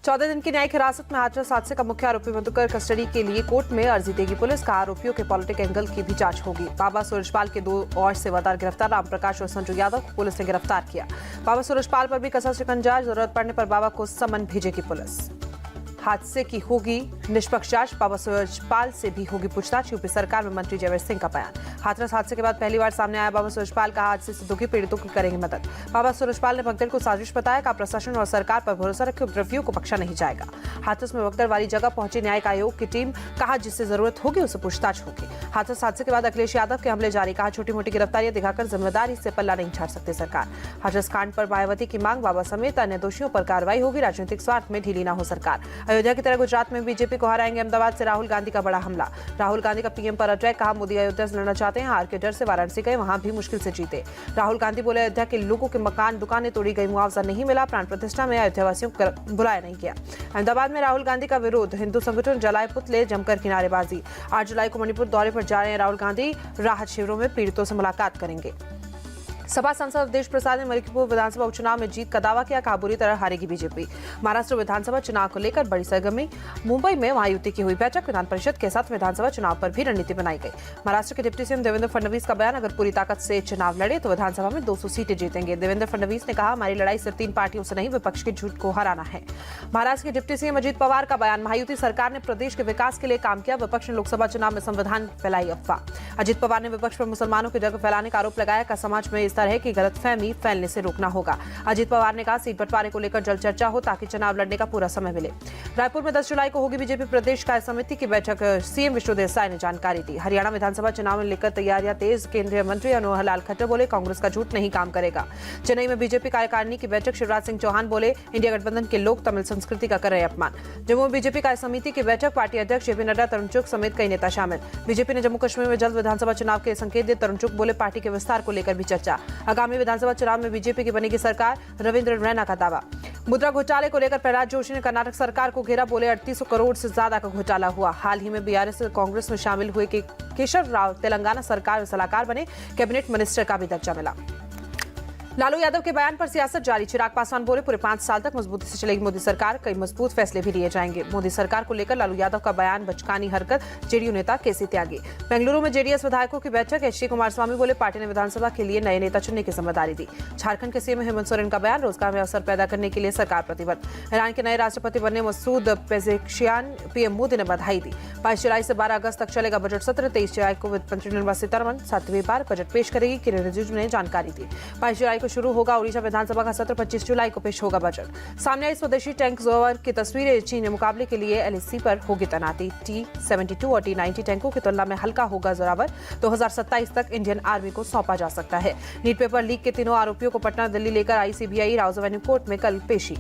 14 दिन की न्यायिक हिरासत में हाथरस हादसे का मुख्य आरोपी मधुकर कस्टडी के लिए कोर्ट में अर्जी देगी पुलिस। का आरोपियों के पॉलिटिकल एंगल की भी जांच होगी। बाबा सूरजपाल के 2 और सेवादार गिरफ्तार। राम प्रकाश और संजू यादव को पुलिस ने गिरफ्तार किया। बाबा सूरजपाल पर भी कसा शिकंजा। जरूरत पड़ने पर बाबा को समन भेजेगी पुलिस। हादसे की होगी निष्पक्ष जांच। बाबा सूरजपाल से भी होगी पूछताछ। यूपी सरकार में मंत्री जयवीर सिंह का बयान। हाथरस हादसे के बाद पहली बार सामने आया बाबा सूरजपाल का हादसे से दुखी पीड़ितों की करेंगे मदद। बाबा सूरजपाल ने भगदड़ को साजिश बताया। का प्रशासन और सरकार पर भरोसा रखे उपद्रवियों को बख्शा नहीं जाएगा। हाथरस में भगदड़ वाली जगह पहुंची न्यायिक आयोग की टीम। कहा जिससे जरूरत होगी उसे पूछताछ होगी। हाथरस हादसे के बाद अखिलेश यादव के हमले जारी। कहा छोटी मोटी गिरफ्तारियां दिखाकर जिम्मेदारी से पल्ला नहीं झाड़ सकती सरकार। हाथरस कांड पर मायावती की मांग। बाबा समेत अन्य दोषियों पर कार्रवाई होगी। राजनीतिक स्वार्थ में ढीली न हो सरकार। अयोध्या की तरह गुजरात में बीजेपी को हराएंगे। अहमदाबाद से राहुल गांधी का बड़ा हमला। राहुल गांधी का पीएम पर अटैक। कहा मोदी अयोध्या से लड़ना चाहते हैं। हार के डर से वाराणसी गए, वहां भी मुश्किल से जीते। राहुल गांधी बोले अयोध्या के लोगों के मकान दुकानें तोड़ी गई, मुआवजा नहीं मिला। प्राण प्रतिष्ठा में अयोध्यावासियों को बुलाया नहीं गया। अहमदाबाद में राहुल गांधी का विरोध। हिंदू संगठन जलाए पुतले, जमकर किनारेबाजी। 8 जुलाई को मणिपुर दौरे पर जा रहे हैं राहुल गांधी। राहत शिविरों में पीड़ितों से मुलाकात करेंगे। सपा सांसद अवधेश प्रसाद ने मणिपुर विधानसभा उपचुनाव में जीत का दावा किया। कहा बुरी तरह हारेगी बीजेपी। महाराष्ट्र विधानसभा चुनाव को लेकर बड़ी सरगर्मी। मुंबई में महायुति की हुई बैठक। विधान परिषद के साथ विधानसभा चुनाव पर भी रणनीति बनाई गई। महाराष्ट्र के डिप्टी सीएम देवेंद्र फडणवीस का बयान। अगर पूरी ताकत से चुनाव लड़े तो विधानसभा में 200 सीटें जीतेंगे। देवेंद्र फडणवीस ने कहा हमारी लड़ाई सिर्फ 3 पार्टियों से नहीं, विपक्ष के झूठ को हराना है। महाराष्ट्र के डिप्टी सीएम अजीत पवार का बयान। महायुति सरकार ने प्रदेश के विकास के लिए काम किया। विपक्ष ने लोकसभा चुनाव में संविधान फैलाई अफवाह। अजीत पवार ने विपक्ष पर मुसलमानों की जगह फैलाने का आरोप लगाया। का समाज में इस तरह की गलतफहमी फैलने से रोकना होगा। अजीत पवार ने कहा सीट बंटवारे को लेकर जल्द चर्चा हो ताकि चुनाव लड़ने का पूरा समय मिले। रायपुर में 10 जुलाई को होगी बीजेपी प्रदेश कार्य समिति की बैठक। सीएम विष्णु देसाई ने जानकारी दी। हरियाणा विधानसभा चुनाव में लेकर तैयारियां तेज। केंद्रीय मंत्री मनोहर लाल खट्टर बोले कांग्रेस का झूठ नहीं काम करेगा। चेन्नई में बीजेपी कार्यकारिणी की बैठक। शिवराज सिंह चौहान बोले इंडिया गठबंधन के लोग तमिल संस्कृति का कर रहे अपमान। जम्मू में बीजेपी कार्य समिति की बैठक। पार्टी अध्यक्ष जेपी नड्डा, तरुण चुग समेत कई नेता शामिल। बीजेपी ने जम्मू कश्मीर में जल्द विधानसभा चुनाव के संकेत दिए। तरुण चुग बोले पार्टी के विस्तार को लेकर भी चर्चा। आगामी विधानसभा चुनाव में बीजेपी की बनेगी सरकार। रविंद्र रैना का दावा। मुद्रा घोटाले को लेकर प्रहलाद जोशी ने कर्नाटक सरकार को घेरा। बोले 3800 करोड़ से ज्यादा का घोटाला हुआ। हाल ही में बीआरएस कांग्रेस में शामिल हुए केशव राव तेलंगाना सरकार में सलाहकार बने। कैबिनेट मिनिस्टर का भी दर्जा मिला। लालू यादव के बयान पर सियासत जारी। चिराग पासवान बोले पूरे 5 साल तक मजबूती से चलेगी मोदी सरकार। कई मजबूत फैसले भी लिए जाएंगे। मोदी सरकार को लेकर लालू यादव का बयान। बचकानी हरकत। जेडीयू नेता केसी त्यागी। बेंगलुरु में जेडीएस विधायकों की बैठक। एचडी कुमारस्वामी बोले पार्टी ने विधानसभा के लिए नए नेता चुनने की जिम्मेदारी दी। झारखंड के सीएम हेमंत सोरेन का बयान। रोजगार में अवसर पैदा करने के लिए सरकार प्रतिबद्ध। ईरान के नए राष्ट्रपति बनने मसूद पेजेशियान पीएम मोदी ने बधाई दी। 22 जुलाई से 12 अगस्त तक चलेगा बजट सत्र। 23 जुलाई को वित्त मंत्री निर्मला सीतारमण 7वीं बार बजट पेश करेगी। किरेन रिजिजू ने जानकारी दी। 22 जुलाई को शुरू होगा ओडिशा विधानसभा का सत्र। 25 जुलाई को पेश होगा बजट। सामने आई स्वदेशी टैंक जोवर की तस्वीरें। चीन मुकाबले के लिए एलएसी पर होगी तैनाती। T-72 और T-90 टैंकों की तुलना में हल्का होगा जोरावर। 2027 तक इंडियन आर्मी को सौंपा जा सकता है। नीट पेपर लीक के तीनों आरोपियों को पटना दिल्ली लेकर आई सीबीआई। राउज एवेन्यू कोर्ट में कल पेशी।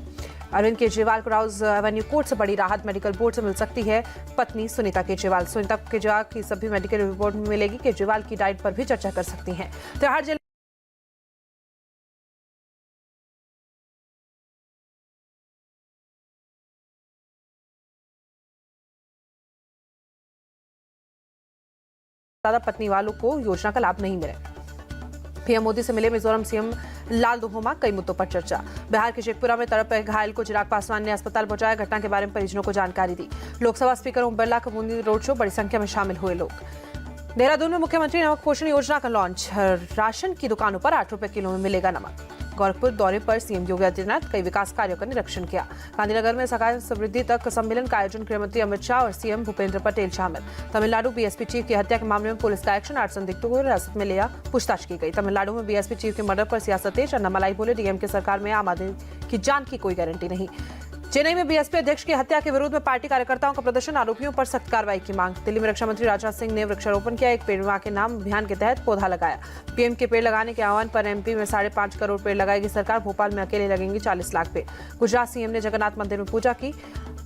अरविंद केजरीवाल को राउज एवेन्यू कोर्ट से बड़ी राहत। मेडिकल बोर्ड से मिल सकती है पत्नी सुनीता केजरीवाल। सुनीता केजरीवाल की सभी मेडिकल रिपोर्ट मिलेगी। केजरीवाल की डाइट पर भी चर्चा कर सकती हैं। तिहाड़ जेल ज्यादा पत्नी वालों को योजना का लाभ नहीं मिले। पीएम मोदी से मिले मिजोरम सीएम लाल दुहोमा। कई मुद्दों पर चर्चा। बिहार के शेखपुरा में तड़प गए घायल को चिराग पासवान ने अस्पताल पहुंचाया। घटना के बारे में परिजनों को जानकारी दी। लोकसभा स्पीकर ओम बिरला का बूंदी रोड शो। बड़ी संख्या में शामिल हुए लोग। देहरादून में मुख्यमंत्री नमक पोषण योजना का लॉन्च। राशन की दुकानों पर 8 रुपए किलो में मिलेगा नमक। गोरखपुर दौरे पर सीएम योगी आदित्यनाथ कई विकास कार्यों का निरीक्षण किया। गांधीनगर में सकाल समृद्धि तक सम्मेलन का आयोजन। गृहमंत्री अमित शाह और सीएम भूपेंद्र पटेल शामिल। तमिलनाडु बीएसपी चीफ की हत्या के मामले में पुलिस का एक्शन। 8 संदिग्धों को हिरासत में लिया, पूछताछ की गई। तमिलनाडु में बीएसपी चीफ के मर्डर पर सियासत तेज। अन्नामलाई बोले डीएमके सरकार में आम आदमी की जान की कोई गारंटी नहीं। चेन्नई में बीएसपी अध्यक्ष की हत्या के विरोध में पार्टी कार्यकर्ताओं का प्रदर्शन। आरोपियों पर सख्त कार्रवाई की मांग। दिल्ली में रक्षा मंत्री राजनाथ सिंह ने वृक्षारोपण किया। एक पेड़ मां के नाम अभियान के तहत पौधा लगाया। पीएम के पेड़ लगाने के आह्वान पर एमपी में 5.5 करोड़ पेड़ लगाएगी सरकार। भोपाल में अकेले लगेंगे 40 लाख पेड़। गुजरात सीएम ने जगन्नाथ मंदिर में पूजा की,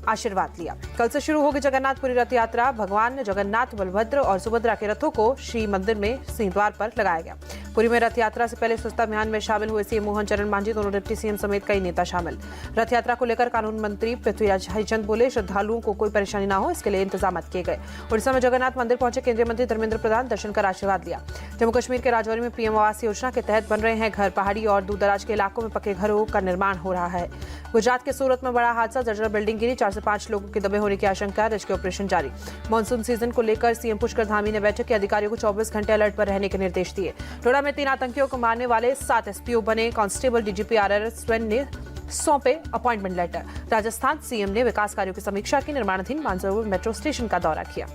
आशीर्वाद लिया। कल से शुरू होगी जगन्नाथपुरी रथ यात्रा। भगवान जगन्नाथ, बलभद्र और सुभद्रा के रथों को श्री मंदिर में सिंहद्वार पर लगाया गया। पुरी में रथ यात्रा से पहले स्वच्छता अभियान में शामिल हुए सीएम मोहन चरण मांझी, दोनों डिप्टी सीएम समेत कई नेता शामिल। रथ यात्रा को लेकर कानून मंत्री पृथ्वीराज हरिचंद बोले, श्रद्धालुओं को कोई परेशानी न हो इसके लिए इंतजाम किए गए। उड़ीसा में जगन्नाथ मंदिर पहुंचे केंद्रीय मंत्री धर्मेंद्र प्रधान, दर्शन कर आशीर्वाद लिया। जम्मू कश्मीर के राजौरी में पीएम आवास योजना के तहत बन रहे हैं घर। पहाड़ी और दूर दराज के इलाकों में पक्के घरों का निर्माण हो रहा है। गुजरात के सूरत में बड़ा हादसा, जर्जर बिल्डिंग गिरी, 4 से 5 लोगों के दबे होने की आशंका। रेस्क्यू ऑपरेशन जारी। मानसून सीजन को लेकर सीएम पुष्कर धामी ने बैठक की, अधिकारियों को 24 घंटे अलर्ट पर रहने के निर्देश दिए। डोडा में 3 आतंकियों को मारने वाले 7 एसपीओ बने कांस्टेबल। डीजीपी आरआर स्वैन ने सौंपे अपॉइंटमेंट लेटर। राजस्थान सीएम ने विकास कार्यों की समीक्षा की, निर्माणाधीन मानसरोवर मेट्रो स्टेशन का दौरा किया।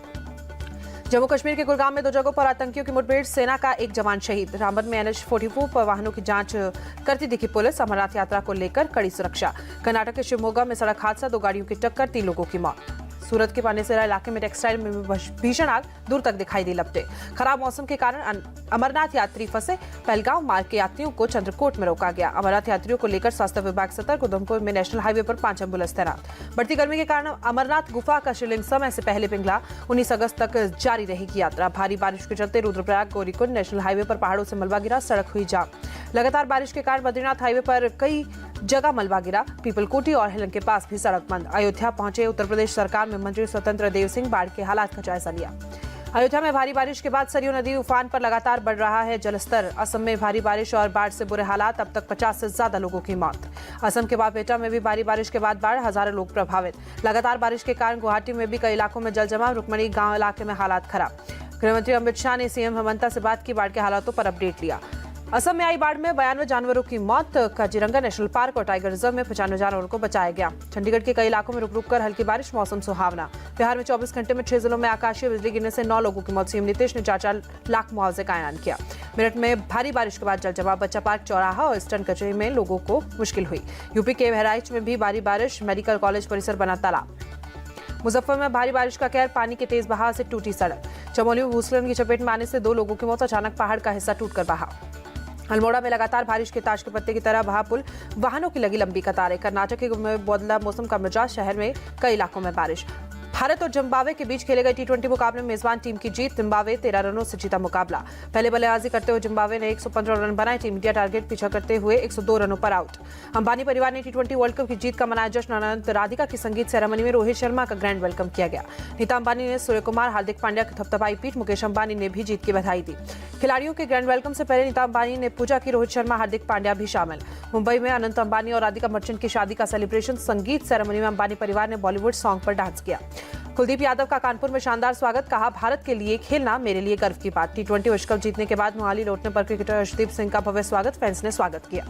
जम्मू कश्मीर के गुड़गांव में 2 जगहों पर आतंकियों की मुठभेड़, सेना का एक जवान शहीद। रामबन में NH-44 पर वाहनों की जांच करती दिखी पुलिस। अमरनाथ यात्रा को लेकर कड़ी सुरक्षा। कर्नाटक के शिवमोगा में सड़क हादसा, 2 गाड़ियों की टक्कर, 3 लोगों की मौत। सूरत के पानेसरा इलाके में टेक्सटाइल में भीषण आग, दूर तक दिखाई दी लपटे। खराब मौसम के कारण अमरनाथ यात्री फंसे। पहलगांव मार्ग के यात्रियों को चंद्रकोट में रोका गया। अमरनाथ यात्रियों को लेकर स्वास्थ्य विभाग सतर्क। उधमपुर में नेशनल हाईवे पर 5 एम्बुलेंस तैनात। बढ़ती गर्मी के कारण अमरनाथ गुफा का शिवलिंग समय से पहले पिघला। 19 अगस्त तक जारी रहेगी यात्रा। भारी बारिश के चलते रुद्रप्रयाग गौरीकुंड नेशनल हाईवे पर पहाड़ों से मलबा गिरा, सड़क हुई जाम। लगातार बारिश के कारण बद्रीनाथ हाईवे पर कई जगह मलबा गिरा। पीपलकोटी और हेलन के पास भी सड़क बंद। अयोध्या पहुंचे उत्तर प्रदेश सरकार में मंत्री स्वतंत्र देव सिंह, बाढ़ के हालात का जायजा लिया। अयोध्या में भारी बारिश के बाद सरयू नदी उफान पर लगातार बढ़ रहा है जलस्तर। असम में भारी बारिश और बाढ़ से बुरे हालात, अब तक 50 से ज्यादा लोगों की मौत। असम के बारपेटा में भी भारी बारिश के बाद बाढ़, हजारों लोग प्रभावित। लगातार बारिश के कारण गुवाहाटी में भी कई इलाकों में जल जमाव। रुक्मणी गांव इलाके में हालात खराब। गृहमंत्री अमित शाह ने सीएम हेमंता से बात की, बाढ़ के हालातों पर अपडेट लिया। असम में आई बाढ़ में 92 जानवरों की मौत। काजीरंगा नेशनल पार्क और टाइगर रिजर्व में 95 जानवरों को बचाया गया। चंडीगढ़ के कई इलाकों में रुक रुक कर हल्की बारिश, मौसम सुहावना। बिहार में 24 घंटे में 6 जिलों में आकाशीय बिजली गिरने से 9 लोगों की मौत। सीएम नीतीश ने 4-4 लाख मुआवजे का ऐलान किया। मेरठ में भारी बारिश के बाद जल जमाव, बच्चा पार्क, चौराहा और ईस्टर्न कचहरी में लोगों को मुश्किल हुई। यूपी के बहराइच में भी भारी बारिश, मेडिकल कॉलेज परिसर बना तालाब। मुजफ्फर में भारी बारिश का कहर, पानी के तेज बहाव से टूटी सड़क। चमोली में भूस्खलन की चपेट में आने से 2 लोगों की मौत, अचानक पहाड़ का हिस्सा टूटकर बहा। अल्मोड़ा में लगातार बारिश के ताश के पत्ते की तरह बहा पुल, वाहनों की लगी लंबी कतारें। कर्नाटक के बदला मौसम का मिजाज, शहर में कई इलाकों में बारिश। भारत और जिम्बाब्वे के बीच खेले गए T20 मुकाबले में मेजबान टीम की जीत। जिम्बाब्वे 13 रनों से जीता मुकाबला। पहले बल्लेबाजी करते हुए जिम्बाब्वे ने 115 रन बनाए। टीम इंडिया टारगेट पीछा करते हुए 102 रनों पर आउट। अंबानी परिवार ने T20 वर्ल्ड कप की जीत का मनाया जश्न। अनंत राधिका की संगीत सेरेमनी में रोहित शर्मा का ग्रैंड वेलकम किया गया। नीता अंबानी ने सूर्य कुमार, हार्दिक पांड्या की थपथपाई पीठ। मुकेश अंबानी ने भी जीत की बधाई दी। खिलाड़ियों के ग्रैंड वेलकम से पहले नीता अंबानी ने पूजा की। रोहित शर्मा, हार्दिक पांड्या भी शामिल। मुंबई में अनंत अंबानी और राधिका मर्चेंट की शादी का सेलिब्रेशन। संगीत सेरेमनी में अंबानी परिवार ने बॉलीवुड सॉन्ग पर डांस किया। कुलदीप यादव का कानपुर में शानदार स्वागत, कहा भारत के लिए खेलना मेरे लिए गर्व की बात। T20 विश्व कप जीतने के बाद मोहाली लौटने पर क्रिकेटर अर्शदीप सिंह का भव्य स्वागत, फैंस ने स्वागत किया।